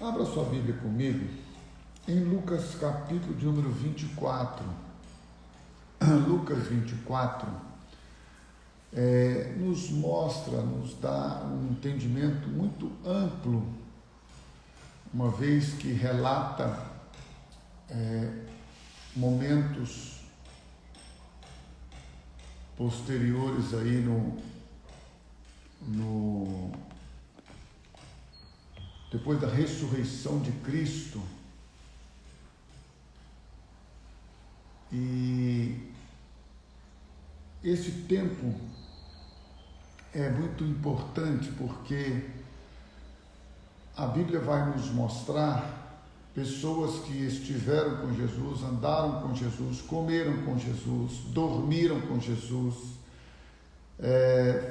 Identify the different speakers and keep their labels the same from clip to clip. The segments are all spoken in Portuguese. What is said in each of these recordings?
Speaker 1: Abra sua Bíblia comigo em Lucas capítulo de número 24. Lucas 24 nos mostra, nos dá um entendimento muito amplo, uma vez que relata momentos posteriores aí depois da ressurreição de Cristo. E esse tempo é muito importante porque a Bíblia vai nos mostrar pessoas que estiveram com Jesus, andaram com Jesus, comeram com Jesus, dormiram com Jesus,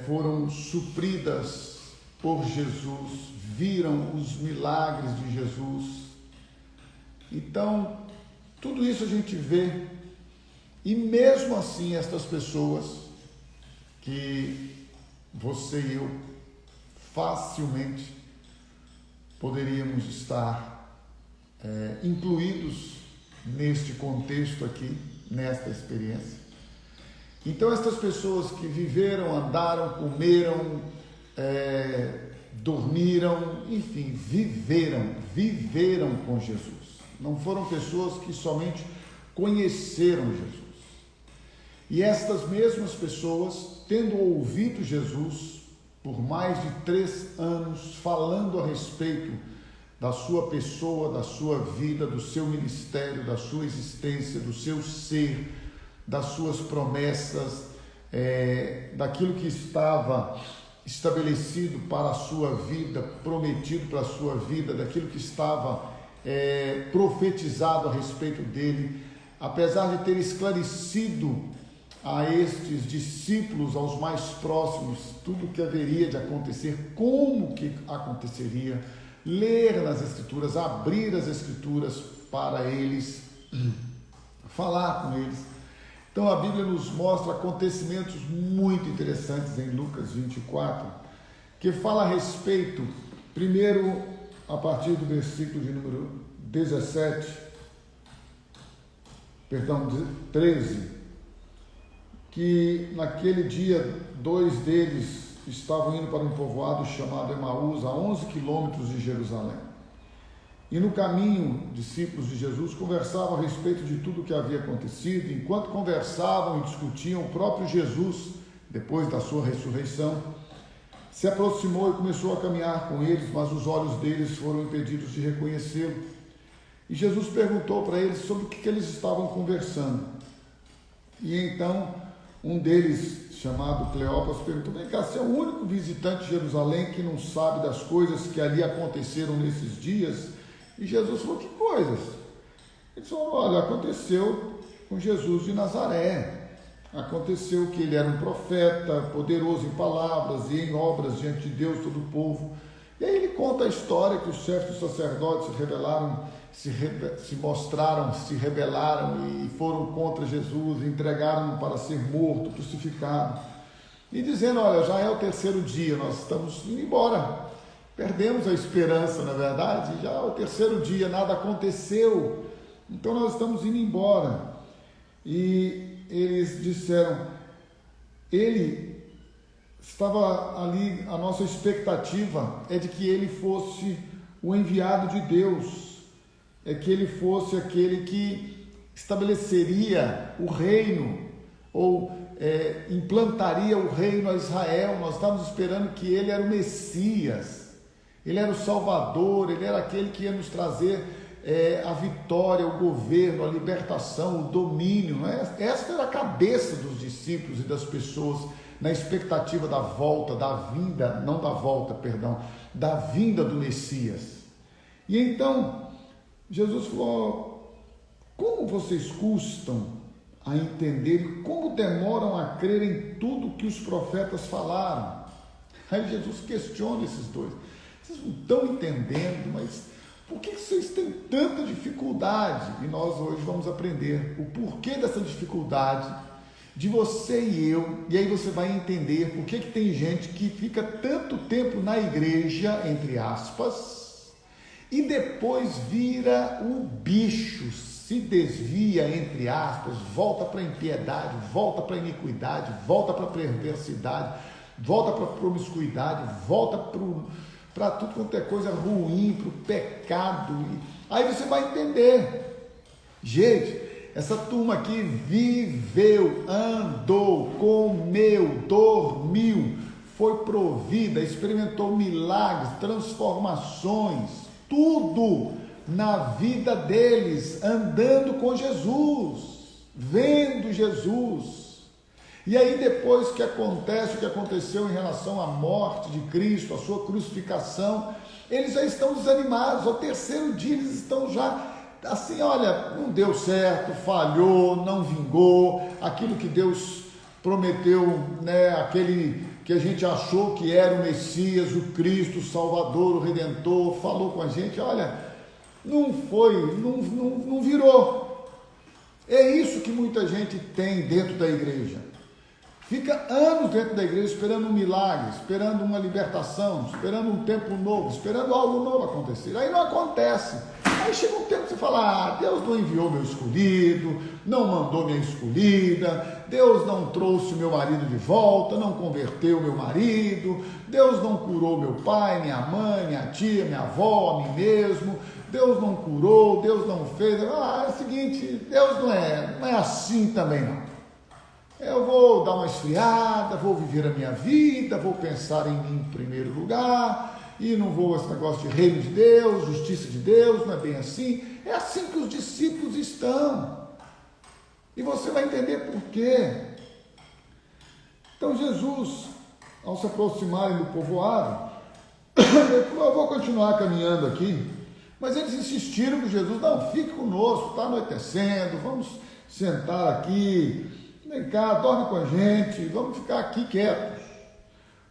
Speaker 1: foram supridas por Jesus, viram os milagres de Jesus. Então, tudo isso a gente vê, e mesmo assim estas pessoas que você e eu facilmente poderíamos estar incluídos neste contexto aqui, nesta experiência. Então, estas pessoas que viveram, andaram, comeram, dormiram, enfim, viveram com Jesus. Não foram pessoas que somente conheceram Jesus. E estas mesmas pessoas, tendo ouvido Jesus por mais de 3 anos, falando a respeito da sua pessoa, da sua vida, do seu ministério, da sua existência, do seu ser, das suas promessas, daquilo que estava estabelecido para a sua vida, prometido para a sua vida, daquilo que estava profetizado a respeito dele, apesar de ter esclarecido a estes discípulos, aos mais próximos, tudo o que haveria de acontecer, como que aconteceria, ler nas Escrituras, abrir as Escrituras para eles, falar com eles. Então a Bíblia nos mostra acontecimentos muito interessantes em Lucas 24, que fala a respeito, primeiro, a partir do versículo de número 13, que naquele dia 2 deles estavam indo para um povoado chamado Emaús, a 11 quilômetros de Jerusalém. E no caminho, discípulos de Jesus conversavam a respeito de tudo o que havia acontecido. Enquanto conversavam e discutiam, o próprio Jesus, depois da sua ressurreição, se aproximou e começou a caminhar com eles, mas os olhos deles foram impedidos de reconhecê-lo. E Jesus perguntou para eles sobre o que eles estavam conversando. E então, um deles, chamado Cleopas, perguntou: vem cá, você é o único visitante de Jerusalém que não sabe das coisas que ali aconteceram nesses dias? E Jesus falou: que coisas? Ele falou: olha, aconteceu com Jesus de Nazaré. Aconteceu que ele era um profeta, poderoso em palavras e em obras diante de Deus, todo o povo. E aí ele conta a história que os chefes dos sacerdotes se rebelaram e foram contra Jesus, entregaram-no para ser morto, crucificado. E dizendo: olha, já é o 3º dia, nós estamos indo embora. Perdemos a esperança, na verdade, já é o 3º dia, nada aconteceu, então nós estamos indo embora. E eles disseram: ele estava ali, a nossa expectativa é de que ele fosse o enviado de Deus, é que ele fosse aquele que estabeleceria o reino, ou implantaria o reino a Israel. Nós estávamos esperando que ele era o Messias, ele era o Salvador, ele era aquele que ia nos trazer a vitória, o governo, a libertação, o domínio, não é? Essa era a cabeça dos discípulos e das pessoas na expectativa da volta, da vinda, não da volta, perdão, da vinda do Messias. E então Jesus falou: como vocês custam a entender, como demoram a crer em tudo que os profetas falaram? Aí Jesus questiona esses dois: vocês não estão entendendo, mas por que vocês têm tanta dificuldade? E nós hoje vamos aprender o porquê dessa dificuldade de você e eu, e aí você vai entender por que tem gente que fica tanto tempo na igreja, entre aspas, e depois vira o bicho, se desvia, entre aspas, volta para a impiedade, volta para a iniquidade, volta para a perversidade, volta para a promiscuidade, volta para tudo quanto é coisa ruim, para o pecado. Aí você vai entender. Gente, essa turma aqui viveu, andou, comeu, dormiu, foi provida, experimentou milagres, transformações, tudo na vida deles, andando com Jesus, vendo Jesus. E aí depois que acontece o que aconteceu em relação à morte de Cristo, a sua crucificação, eles já estão desanimados. Ao terceiro dia eles estão já assim, olha, não deu certo, falhou, não vingou, aquilo que Deus prometeu, né, aquele que a gente achou que era o Messias, o Cristo, o Salvador, o Redentor, falou com a gente, olha, não foi, não virou. É isso que muita gente tem dentro da igreja. Fica anos dentro da igreja esperando um milagre, esperando uma libertação, esperando um tempo novo, esperando algo novo acontecer. Aí não acontece. Aí chega um tempo que você fala, Deus não enviou meu escolhido, não mandou minha escolhida, Deus não trouxe meu marido de volta, não converteu meu marido, Deus não curou meu pai, minha mãe, minha tia, minha avó, a mim mesmo, Deus não curou, Deus não fez. É o seguinte, Deus não é assim também não. Eu vou dar uma esfriada, vou viver a minha vida, vou pensar em mim em primeiro lugar, e não vou esse negócio de reino de Deus, justiça de Deus, não é bem assim. É assim que os discípulos estão. E você vai entender por quê. Então Jesus, ao se aproximarem do povoado, ele falou, eu vou continuar caminhando aqui, mas eles insistiram com Jesus, não, fique conosco, está anoitecendo, vamos sentar aqui, vem cá, dorme com a gente, vamos ficar aqui quietos.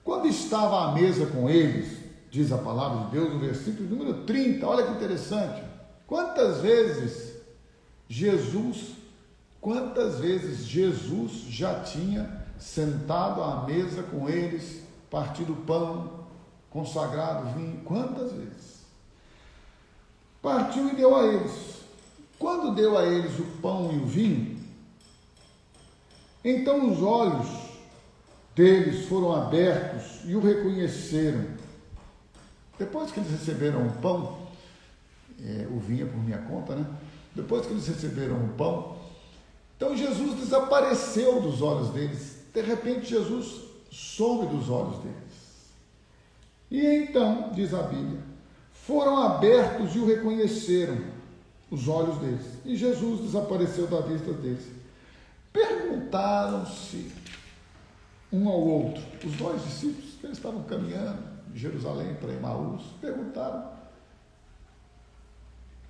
Speaker 1: Quando estava à mesa com eles, diz a palavra de Deus no versículo número 30, olha que interessante, quantas vezes Jesus já tinha sentado à mesa com eles, partido pão, consagrado vinho, quantas vezes? Partiu e deu a eles. Quando deu a eles o pão e o vinho, então os olhos deles foram abertos e o reconheceram. Depois que eles receberam o pão, o vinho é por minha conta, né? Depois que eles receberam o pão, então Jesus desapareceu dos olhos deles. De repente Jesus some dos olhos deles. E então, diz a Bíblia, foram abertos e o reconheceram, os olhos deles. E Jesus desapareceu da vista deles. Perguntaram-se um ao outro, os dois discípulos, que eles estavam caminhando de Jerusalém para Emaús, perguntaram,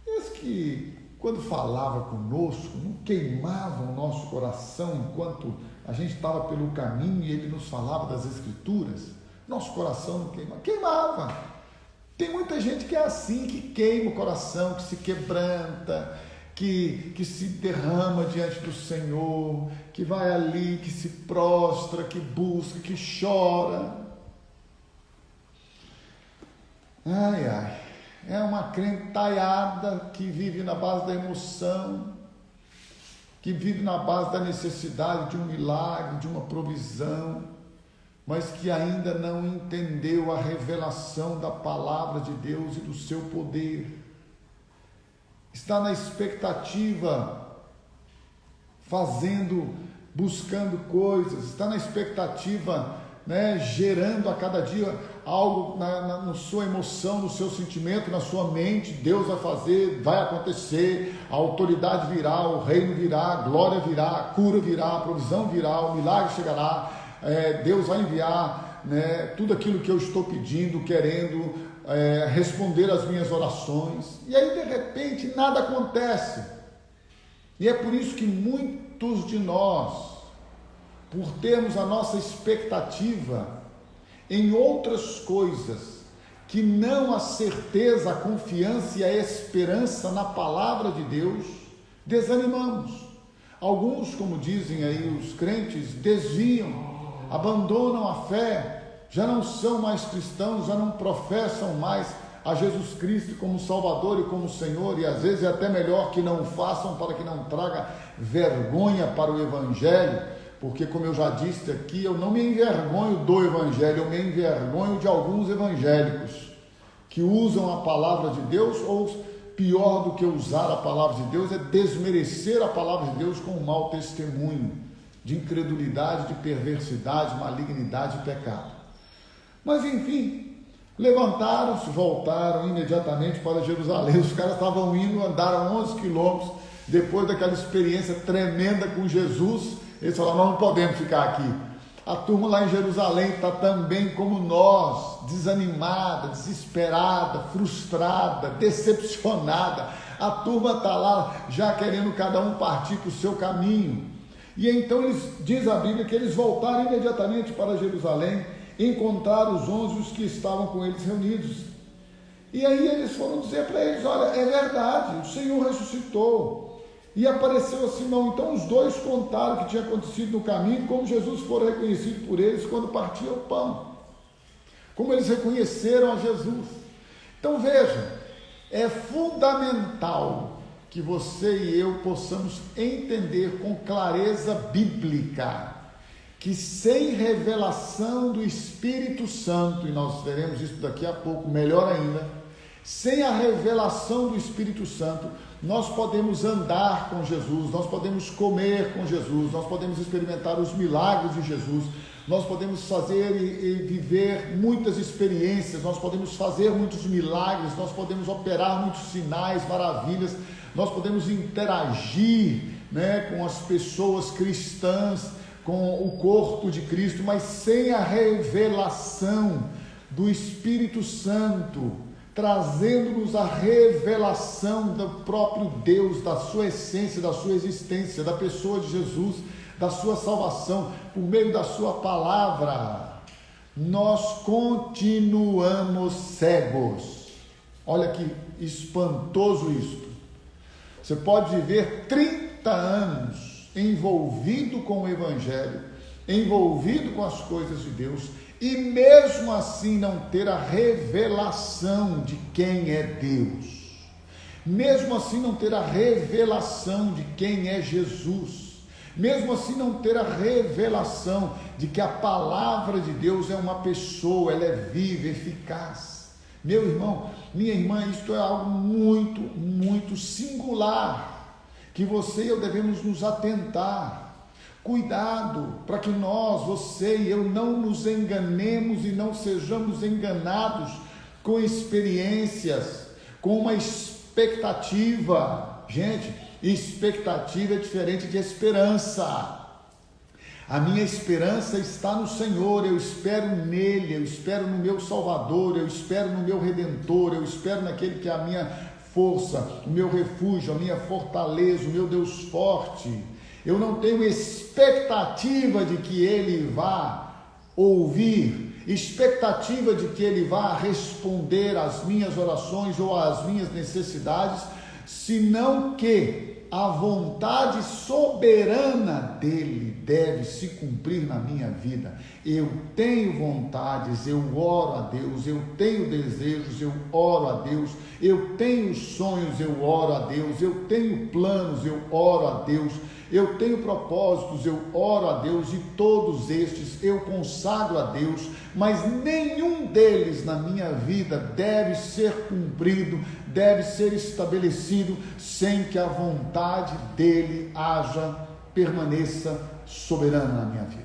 Speaker 1: eis que quando falava conosco, não queimava o nosso coração enquanto a gente estava pelo caminho e ele nos falava das Escrituras? Nosso coração não queimava? Queimava. Tem muita gente que é assim, que queima o coração, que se quebranta, que se derrama diante do Senhor, que vai ali, que se prostra, que busca, que chora. Ai, ai. É uma crentalhada que vive na base da emoção, que vive na base da necessidade de um milagre, de uma provisão, mas que ainda não entendeu a revelação da palavra de Deus e do seu poder. Está na expectativa, buscando coisas, está na expectativa, gerando a cada dia algo na sua emoção, no seu sentimento, na sua mente. Deus vai fazer, vai acontecer, a autoridade virá, o reino virá, a glória virá, a cura virá, a provisão virá, o milagre chegará, Deus vai enviar tudo aquilo que eu estou pedindo, querendo responder às minhas orações. E aí de repente nada acontece. E é por isso que muitos de nós, por termos a nossa expectativa em outras coisas, que não a certeza, a confiança e a esperança na palavra de Deus, desanimamos. Alguns, como dizem aí os crentes, desviam, abandonam a fé, já não são mais cristãos, já não professam mais a Jesus Cristo como Salvador e como Senhor, e às vezes é até melhor que não façam para que não traga vergonha para o Evangelho, porque como eu já disse aqui, eu não me envergonho do Evangelho, eu me envergonho de alguns evangélicos que usam a palavra de Deus, ou pior do que usar a palavra de Deus é desmerecer a palavra de Deus com um mau testemunho de incredulidade, de perversidade, malignidade e pecado. Mas enfim, levantaram-se, voltaram imediatamente para Jerusalém. Os caras estavam indo, andaram 11 quilômetros, depois daquela experiência tremenda com Jesus, eles falaram, nós não podemos ficar aqui. A turma lá em Jerusalém está também como nós, desanimada, desesperada, frustrada, decepcionada. A turma está lá já querendo cada um partir para o seu caminho. E então diz a Bíblia que eles voltaram imediatamente para Jerusalém, encontraram os 11 os que estavam com eles reunidos. E aí eles foram dizer para eles, olha, é verdade, o Senhor ressuscitou. E apareceu a Simão. Então os dois contaram o que tinha acontecido no caminho, como Jesus fora reconhecido por eles quando partia o pão. Como eles reconheceram a Jesus. Então veja, é fundamental que você e eu possamos entender com clareza bíblica que sem revelação do Espírito Santo, e nós veremos isso daqui a pouco, melhor ainda, sem a revelação do Espírito Santo, nós podemos andar com Jesus, nós podemos comer com Jesus, nós podemos experimentar os milagres de Jesus, nós podemos fazer e viver muitas experiências, nós podemos fazer muitos milagres, nós podemos operar muitos sinais, maravilhas, nós podemos interagir, com as pessoas cristãs, com o corpo de Cristo, mas sem a revelação do Espírito Santo, trazendo-nos a revelação do próprio Deus, da sua essência, da sua existência, da pessoa de Jesus, da sua salvação, por meio da sua palavra, nós continuamos cegos. Olha que espantoso isto. Você pode viver 30 anos envolvido com o Evangelho, envolvido com as coisas de Deus, e mesmo assim não ter a revelação de quem é Deus, mesmo assim não ter a revelação de quem é Jesus, mesmo assim não ter a revelação de que a palavra de Deus é uma pessoa, ela é viva, eficaz. Meu irmão, minha irmã, isto é algo muito, muito singular, que você e eu devemos nos atentar. Cuidado, para que nós, você e eu, não nos enganemos e não sejamos enganados com experiências, com uma expectativa. Gente, expectativa é diferente de esperança. A minha esperança está no Senhor, eu espero nele, eu espero no meu Salvador, eu espero no meu Redentor, eu espero naquele que é a minha força, o meu refúgio, a minha fortaleza, o meu Deus forte. Eu não tenho expectativa de que ele vá ouvir, expectativa de que ele vá responder às minhas orações ou às minhas necessidades, senão que a vontade soberana dele deve se cumprir na minha vida. Eu tenho vontades, eu oro a Deus, eu tenho desejos, eu oro a Deus, eu tenho sonhos, eu oro a Deus, eu tenho planos, eu oro a Deus, eu tenho propósitos, eu oro a Deus, e todos estes eu consagro a Deus, mas nenhum deles na minha vida deve ser cumprido, deve ser estabelecido, sem que a vontade dele permaneça soberana na minha vida.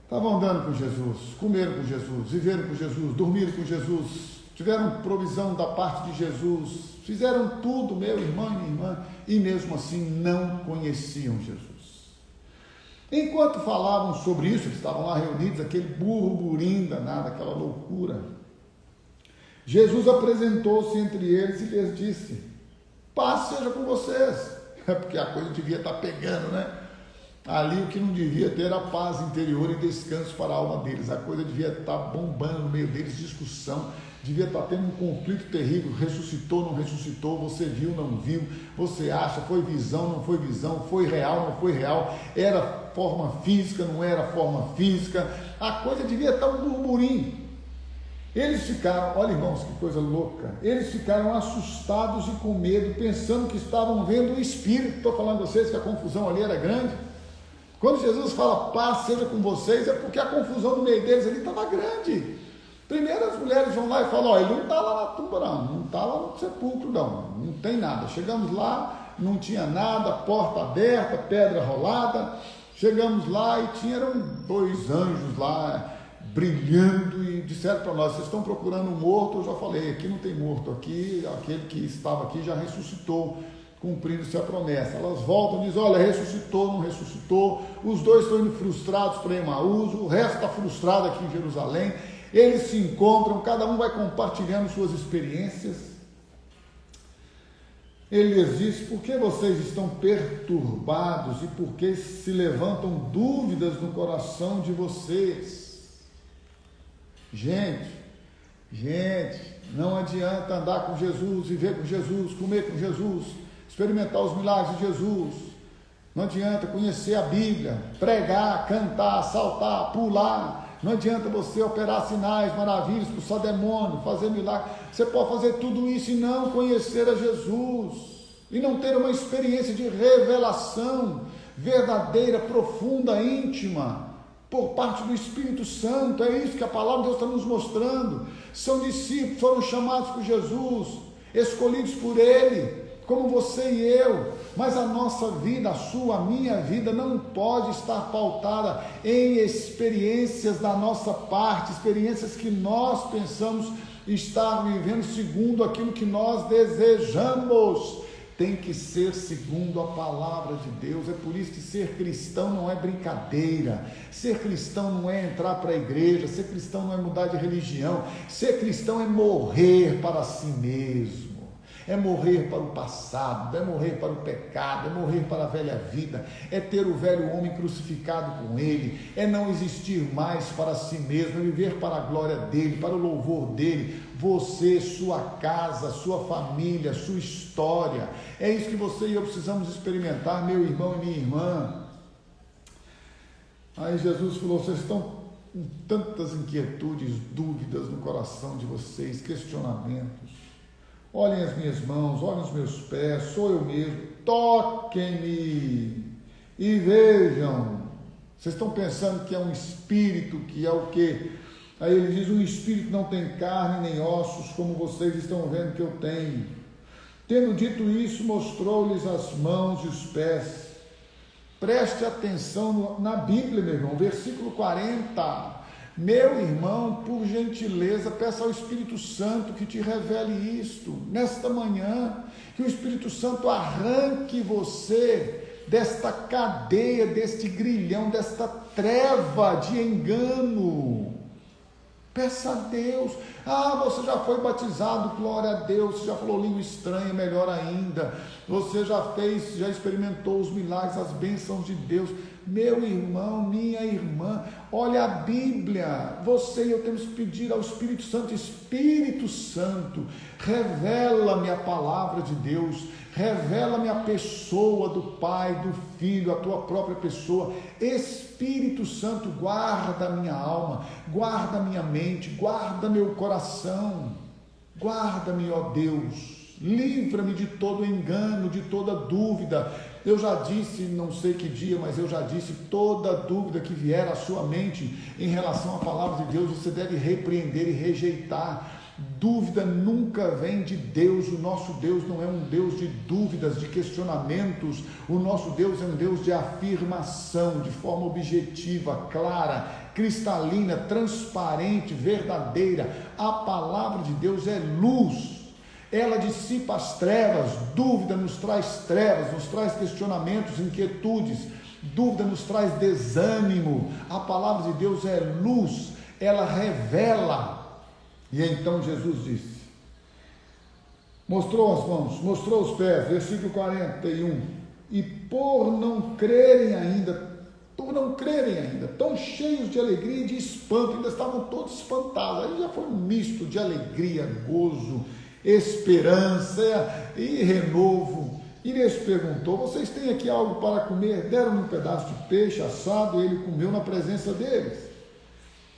Speaker 1: Estavam andando com Jesus, comeram com Jesus, viveram com Jesus, dormiram com Jesus, tiveram provisão da parte de Jesus, fizeram tudo, meu irmão e minha irmã, e mesmo assim não conheciam Jesus. Enquanto falavam sobre isso, eles estavam lá reunidos, aquele burburinho danado, aquela loucura, Jesus apresentou-se entre eles e lhes disse: paz seja com vocês. Porque a coisa devia estar pegando, né? Ali o que não devia ter era paz interior e descanso para a alma deles. A coisa devia estar bombando no meio deles, discussão, devia estar tendo um conflito terrível. Ressuscitou, não ressuscitou, você viu, não viu, você acha, foi visão, não foi visão, foi real, não foi real, era forma física, não era forma física. A coisa devia estar um burburinho. Eles ficaram, olha irmãos, que coisa louca, eles ficaram assustados e com medo, pensando que estavam vendo o Espírito. Estou falando a vocês que a confusão ali era grande. Quando Jesus fala, paz seja com vocês, é porque a confusão no meio deles ali estava grande. Primeiro as mulheres vão lá e falam, ele não está lá na tumba não está lá no sepulcro não tem nada. Chegamos lá, não tinha nada, porta aberta, pedra rolada. Chegamos lá e eram 2 anjos lá, brilhando, e disseram para nós, vocês estão procurando um morto? Eu já falei, aqui não tem morto, aqui aquele que estava aqui já ressuscitou, cumprindo-se a promessa. Elas voltam e dizem, olha, ressuscitou, não ressuscitou, os 2 estão indo frustrados para Emaús, o resto está frustrado aqui em Jerusalém. Eles se encontram, cada um vai compartilhando suas experiências. Ele lhes disse, por que vocês estão perturbados e por que se levantam dúvidas no coração de vocês? Gente, não adianta andar com Jesus, viver com Jesus, comer com Jesus, experimentar os milagres de Jesus. Não adianta conhecer a Bíblia, pregar, cantar, saltar, pular. Não adianta você operar sinais, maravilhas, expulsar demônio, fazer milagre. Você pode fazer tudo isso e não conhecer a Jesus. E não ter uma experiência de revelação verdadeira, profunda, íntima, por parte do Espírito Santo. É isso que a palavra de Deus está nos mostrando. São discípulos, foram chamados por Jesus, escolhidos por Ele, como você e eu, mas a nossa vida, a sua, a minha vida, não pode estar pautada em experiências da nossa parte, experiências que nós pensamos estar vivendo segundo aquilo que nós desejamos. Tem que ser segundo a palavra de Deus. É por isso que ser cristão não é brincadeira, ser cristão não é entrar para a igreja, ser cristão não é mudar de religião, ser cristão é morrer para si mesmo. É morrer para o passado, é morrer para o pecado, é morrer para a velha vida, é ter o velho homem crucificado com ele, é não existir mais para si mesmo, é viver para a glória dele, para o louvor dele, você, sua casa, sua família, sua história. É isso que você e eu precisamos experimentar, meu irmão e minha irmã. Aí Jesus falou, vocês estão com tantas inquietudes, dúvidas no coração de vocês, questionamentos. Olhem as minhas mãos, olhem os meus pés, sou eu mesmo, toquem-me e vejam. Vocês estão pensando que é um espírito, que é o quê? Aí ele diz, um espírito não tem carne nem ossos, como vocês estão vendo que eu tenho. Tendo dito isso, mostrou-lhes as mãos e os pés. Preste atenção na Bíblia, meu irmão, versículo 40. Meu irmão, por gentileza, peça ao Espírito Santo que te revele isto, nesta manhã, que o Espírito Santo arranque você desta cadeia, deste grilhão, desta treva de engano. Peça a Deus. Você já foi batizado, glória a Deus, você já falou língua estranha, melhor ainda, você já experimentou os milagres, as bênçãos de Deus. Meu irmão, minha irmã, olha a Bíblia, você e eu temos que pedir ao Espírito Santo, Espírito Santo, revela-me a palavra de Deus, revela-me a pessoa do Pai, do Filho, a tua própria pessoa. Espírito Santo, guarda a minha alma, guarda a minha mente, guarda meu coração, guarda-me, ó Deus, livra-me de todo engano, de toda dúvida. Eu já disse, não sei que dia, mas eu já disse, toda dúvida que vier à sua mente em relação à palavra de Deus, você deve repreender e rejeitar. Dúvida nunca vem de Deus. O nosso Deus não é um Deus de dúvidas, de questionamentos. O nosso Deus é um Deus de afirmação, de forma objetiva, clara, cristalina, transparente, verdadeira. A palavra de Deus é luz. Ela dissipa as trevas. Dúvida nos traz trevas, nos traz questionamentos, inquietudes. Dúvida nos traz desânimo. A palavra de Deus é luz, ela revela. E então Jesus disse, mostrou as mãos, mostrou os pés, versículo 41, e por não crerem ainda, tão cheios de alegria e de espanto, ainda estavam todos espantados. Aí já foi um misto de alegria, gozo, esperança e renovo. E lhes perguntou, vocês têm aqui algo para comer? Deram-lhe um pedaço de peixe assado e ele comeu na presença deles.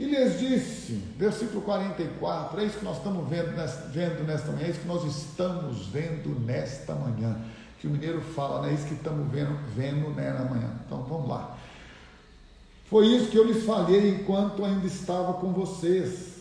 Speaker 1: E lhes disse, versículo 44, é isso que nós estamos vendo nesta manhã, é isso que nós estamos vendo nesta manhã, que o mineiro fala, é isso que estamos vendo né, na manhã. Então vamos lá. Foi isso que eu lhes falei enquanto ainda estava com vocês.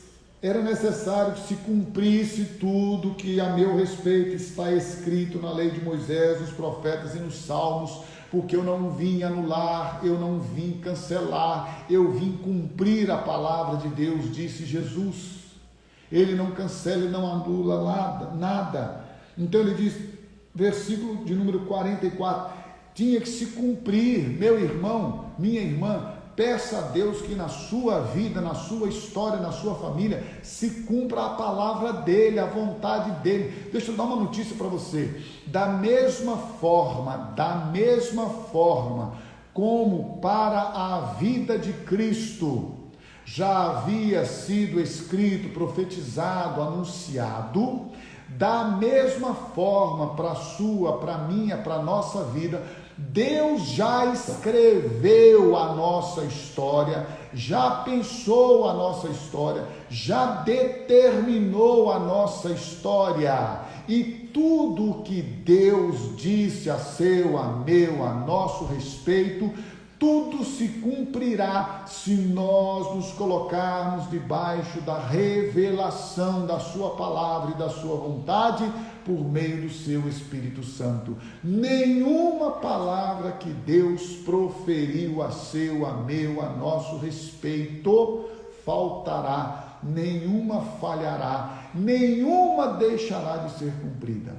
Speaker 1: Era necessário que se cumprisse tudo que a meu respeito está escrito na lei de Moisés, nos profetas e nos salmos, porque eu não vim anular, eu não vim cancelar, eu vim cumprir a palavra de Deus, disse Jesus. Ele não cancela e não anula nada. Então ele diz, versículo de número 44, tinha que se cumprir, meu irmão, minha irmã, peça a Deus que na sua vida, na sua história, na sua família, se cumpra a palavra dele, a vontade dele. Deixa eu dar uma notícia para você. Da mesma forma como para a vida de Cristo já havia sido escrito, profetizado, anunciado, da mesma forma para a sua, para a minha, para a nossa vida, Deus já escreveu a nossa história, já pensou a nossa história, já determinou a nossa história. E tudo o que Deus disse a seu, a meu, a nosso respeito, tudo se cumprirá se nós nos colocarmos debaixo da revelação da sua palavra e da sua vontade por meio do seu Espírito Santo. Nenhuma palavra que Deus proferiu a seu, a meu, a nosso respeito faltará, nenhuma falhará, nenhuma deixará de ser cumprida.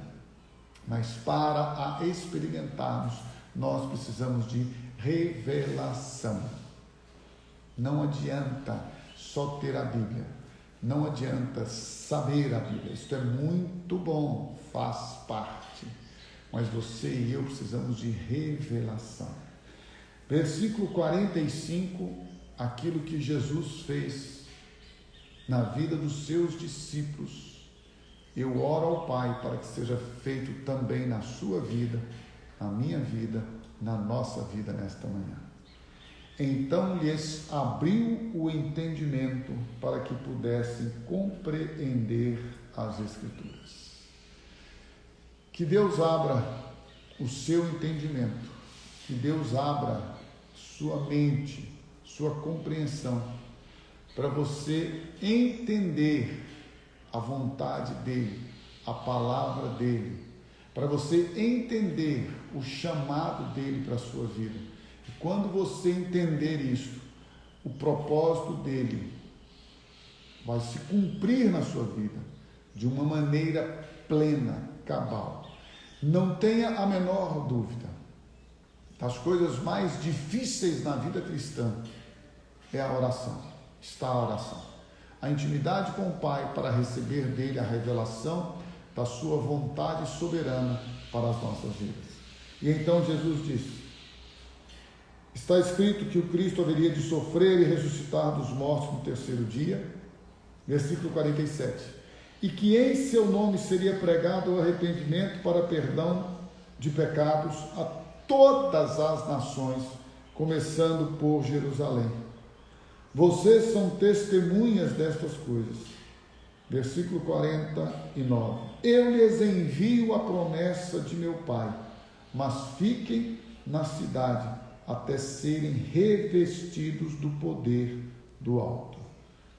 Speaker 1: Mas para a experimentarmos, nós precisamos de revelação. Não adianta só ter a Bíblia, não adianta saber a Bíblia, isso é muito bom, faz parte, mas você e eu precisamos de revelação. Versículo 45, aquilo que Jesus fez na vida dos seus discípulos, eu oro ao Pai para que seja feito também na sua vida, na minha vida, na nossa vida nesta manhã. Então lhes abriu o entendimento para que pudessem compreender as Escrituras. Que Deus abra o seu entendimento, que Deus abra sua mente, sua compreensão, para você entender a vontade dEle, a palavra dEle, para você entender o chamado dele para a sua vida. E quando você entender isso, o propósito dele vai se cumprir na sua vida de uma maneira plena, cabal. Não tenha a menor dúvida. Das coisas mais difíceis na vida cristã é a oração. Está a oração. A intimidade com o Pai para receber dele a revelação da sua vontade soberana para as nossas vidas. E então Jesus disse, está escrito que o Cristo haveria de sofrer e ressuscitar dos mortos no terceiro dia, versículo 47, e que em seu nome seria pregado o arrependimento para perdão de pecados a todas as nações, começando por Jerusalém. Vocês são testemunhas destas coisas. Versículo 49. Eu lhes envio a promessa de meu Pai, mas fiquem na cidade até serem revestidos do poder do alto.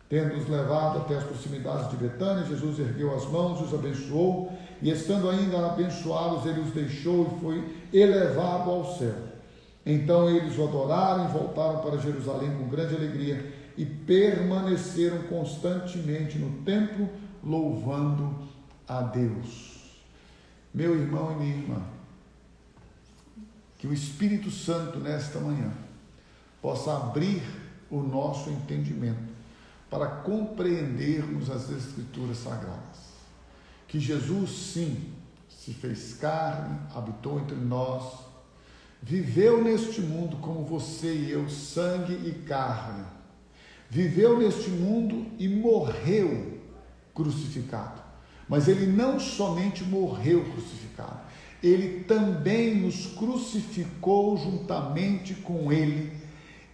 Speaker 1: Tendo-os levado até as proximidades de Betânia, Jesus ergueu as mãos e os abençoou, e estando ainda a abençoá-los, ele os deixou e foi elevado ao céu. Então eles o adoraram e voltaram para Jerusalém com grande alegria, e permaneceram constantemente no templo, louvando a Deus. Meu irmão e minha irmã, que o Espírito Santo nesta manhã possa abrir o nosso entendimento para compreendermos as Escrituras Sagradas. Que Jesus, sim, se fez carne, habitou entre nós, viveu neste mundo como você e eu, sangue e carne, viveu neste mundo e morreu crucificado. Mas ele não somente morreu crucificado, ele também nos crucificou juntamente com ele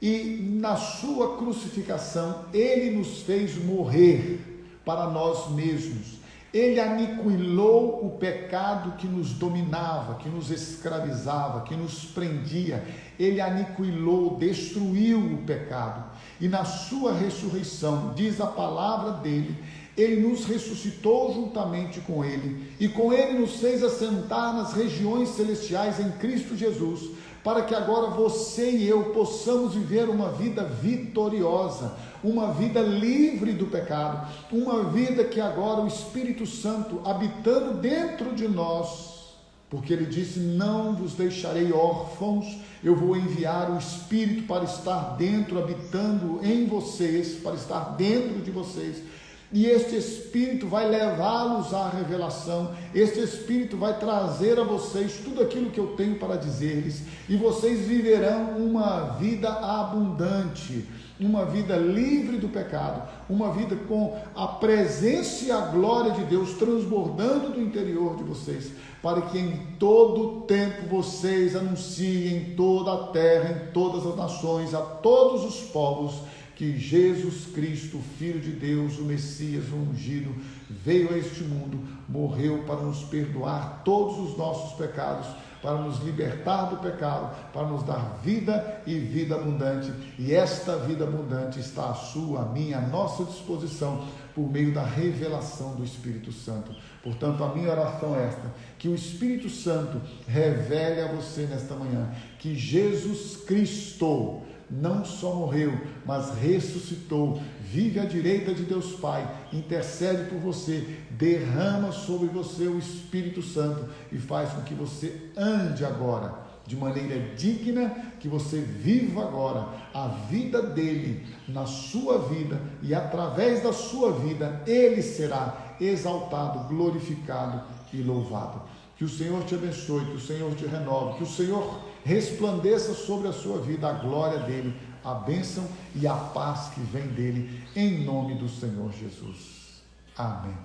Speaker 1: e na sua crucificação Ele nos fez morrer para nós mesmos. Ele aniquilou o pecado que nos dominava, que nos escravizava, que nos prendia. Ele aniquilou, destruiu o pecado. E na sua ressurreição, diz a palavra dele, Ele nos ressuscitou juntamente com Ele, e com Ele nos fez assentar nas regiões celestiais em Cristo Jesus, para que agora você e eu possamos viver uma vida vitoriosa, uma vida livre do pecado, uma vida que agora o Espírito Santo habitando dentro de nós, porque Ele disse: não vos deixarei órfãos, eu vou enviar o Espírito para estar dentro, habitando em vocês, para estar dentro de vocês. E este Espírito vai levá-los à revelação, este Espírito vai trazer a vocês tudo aquilo que eu tenho para dizer-lhes, e vocês viverão uma vida abundante, uma vida livre do pecado, uma vida com a presença e a glória de Deus transbordando do interior de vocês, para que em todo tempo vocês anunciem em toda a terra, em todas as nações, a todos os povos, que Jesus Cristo, Filho de Deus, o Messias, o ungido, veio a este mundo, morreu para nos perdoar todos os nossos pecados, para nos libertar do pecado, para nos dar vida e vida abundante. E esta vida abundante está à sua, à minha, à nossa disposição, por meio da revelação do Espírito Santo. Portanto, a minha oração é esta: que o Espírito Santo revele a você nesta manhã que Jesus Cristo não só morreu, mas ressuscitou, vive à direita de Deus Pai, intercede por você, derrama sobre você o Espírito Santo e faz com que você ande agora de maneira digna, que você viva agora a vida dele na sua vida, e através da sua vida ele será exaltado, glorificado e louvado. Que o Senhor te abençoe, que o Senhor te renove, que o Senhor resplandeça sobre a sua vida a glória dele, a bênção e a paz que vem dele, em nome do Senhor Jesus. Amém.